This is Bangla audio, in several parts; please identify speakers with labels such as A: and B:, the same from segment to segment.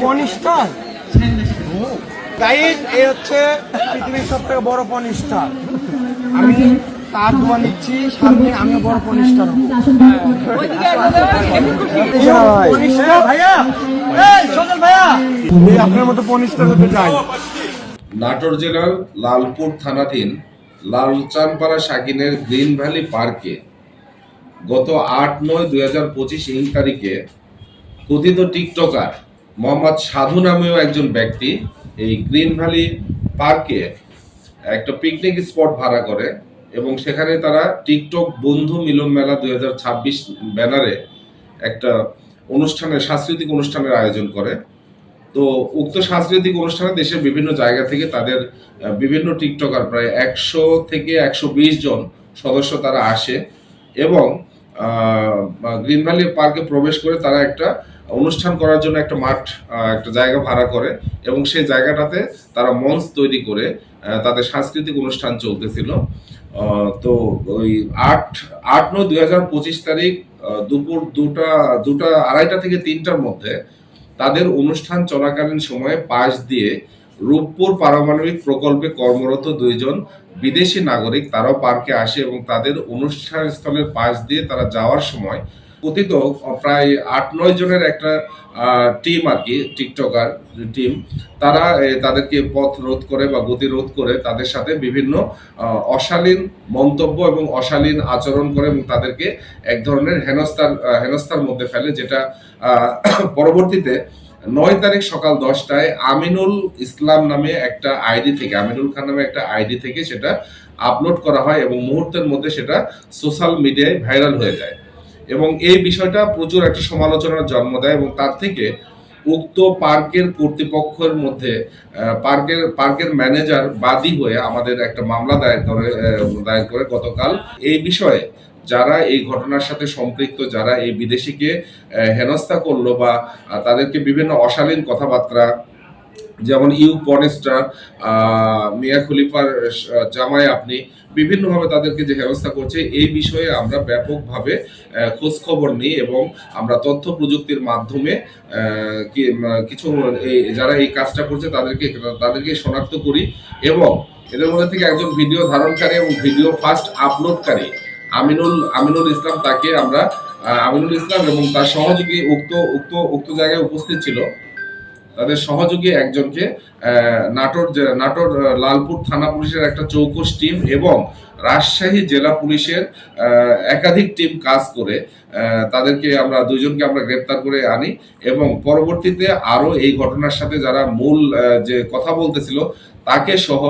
A: পর্ন স্টার গাইড, এই হচ্ছে পৃথিবীর সব থেকে বড় পর্ন স্টার। আমি তার দোয়া নিচ্ছি, সামনে আমিও বড় পর্ন স্টার হবো। ভাইয়া, সজল ভাইয়া, আপনার মতো পর্ন স্টার হতে চাই।
B: নাটোর জেলার লালপুর থানাধীন লালচানপাড়া শাকিনের গ্রিন ভ্যালি পার্কে গত 8/9/2025 ইং তারিখে কথিত টিকটকার মোহাম্মদ সাধু নামেও একজন ব্যক্তি এই গ্রিন ভ্যালি পার্কে একটা পিকনিক স্পট ভাড়া করে এবং সেখানে তারা টিকটক বন্ধু মিলন মেলা 2026 ব্যানারে একটা সাংস্কৃতিক অনুষ্ঠানের আয়োজন করে। তো উক্ত সাংস্কৃতিক অনুষ্ঠানে দেশের বিভিন্ন জায়গা থেকে তাদের বিভিন্ন টিকটকার প্রায় 100 থেকে 120 জন সদস্য তারা আসে এবং গ্রিন ভ্যালি পার্কে প্রবেশ করে তারা একটা অনুষ্ঠান করার জন্য একটা মাঠ, একটা জায়গা ভাড়া করে এবং সেই জায়গাটাতে তারা মঞ্চ তৈরি করে তাদের সাংস্কৃতিক অনুষ্ঠান চলতেছিল। তো ওই 8/9/2025 তারিখ দুপুর 2টা 2:30 থেকে 3টার মধ্যে তাদের অনুষ্ঠান চলাকালীন সময়ে পাশ দিয়ে রূপপুর পারমাণবিক প্রকল্পে কর্মরত 2 জন বিদেশি নাগরিক তারাও পার্কে আসে এবং তাদের অনুষ্ঠান স্থলের পাশ দিয়ে তারা যাওয়ার সময় কথিত প্রায় 8-9 জনের একটা টিম আর কি, টিকটকার টিম, তারা তাদেরকে পথ রোধ করে বা গতি রোধ করে তাদের সাথে বিভিন্ন অশালীন মন্তব্য এবং অশালীন আচরণ করে এবং তাদেরকে এক ধরনের হেনস্থার মধ্যে ফেলে, যেটা পরবর্তীতে 9 তারিখ সকাল 10টায় আমিনুল খান নামে একটা আইডি থেকে সেটা আপলোড করা হয় এবং মুহূর্তের মধ্যে সেটা সোশ্যাল মিডিয়ায় ভাইরাল হয়ে যায় এবং এই বিষয়টা প্রচুর একটা সমালোচনার জন্ম দেয় এবং তার থেকে উক্ত পার্কের কর্তৃপক্ষের মধ্যে পার্কের ম্যানেজার বাদী হয়ে আমাদের একটা মামলা দায়ের করে গতকাল এই বিষয়ে যারা এই ঘটনার সাথে সম্পৃক্ত, যারা এই বিদেশিকে হেনস্থা করলো বা তাদেরকে বিভিন্ন অশালীন কথাবার্তা, যেমন পর্নস্টার মিয়া খলিফার জামাই আপনি বিভিন্নভাবে তাদেরকে যে হেনস্থা করছে, এই বিষয়ে আমরা ব্যাপকভাবে খোঁজ খবর নিই এবং আমরা তথ্য প্রযুক্তির মাধ্যমে কিছু যারা এই কাজটা করছে তাদেরকে শনাক্ত করি এবং এদের মধ্যে থেকে একজন ভিডিও ধারণকারী এবং ভিডিও ফার্স্ট আপলোডকারী আমিনুল ইসলাম, তাকে আমরা আমিনুল ইসলাম এবং তার সহযোগী উক্ত জায়গায় উপস্থিত ছিল, তাদের সহযোগী একজনকে নাটোর লালপুর থানা পুলিশের একটা চৌকস টিম এবং রাজশাহী জেলা পুলিশের একাধিক টিম কাজ করে তাদেরকে আমরা 2 জনকে আমরা গ্রেপ্তার করে আনি এবং পরবর্তীতে আরো এই ঘটনার সাথে যারা মূল যে কথা বলতেছিল তাকে সহ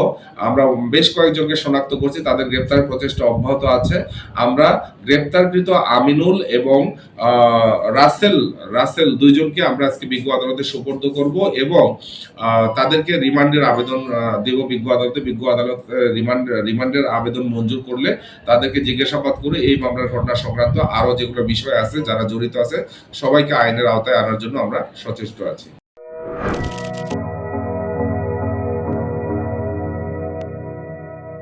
B: আমরা বেশ কয়েকজনকে শনাক্ত করছি, তাদের গ্রেপ্তারের প্রচেষ্টা অব্যাহত আছে। আমরা গ্রেপ্তারকৃত আমিনুল এবং রাসেল 2 জনকে আমরা আজকে বিজ্ঞ আদালতে সোপর্দ করব এবং তাদেরকে রিমান্ডের আবেদন দেব বিজ্ঞ আদালতে। বিজ্ঞ আদালত রিমান্ডের আবেদন মঞ্জুর করলে তাদেরকে জিজ্ঞাসাবাদ করে এই মামলার ঘটনা সংক্রান্ত আরো যেগুলো বিষয় আছে, যারা জড়িত আছে সবাইকে আইনের আওতায় আনার জন্য আমরা সচেষ্ট আছি।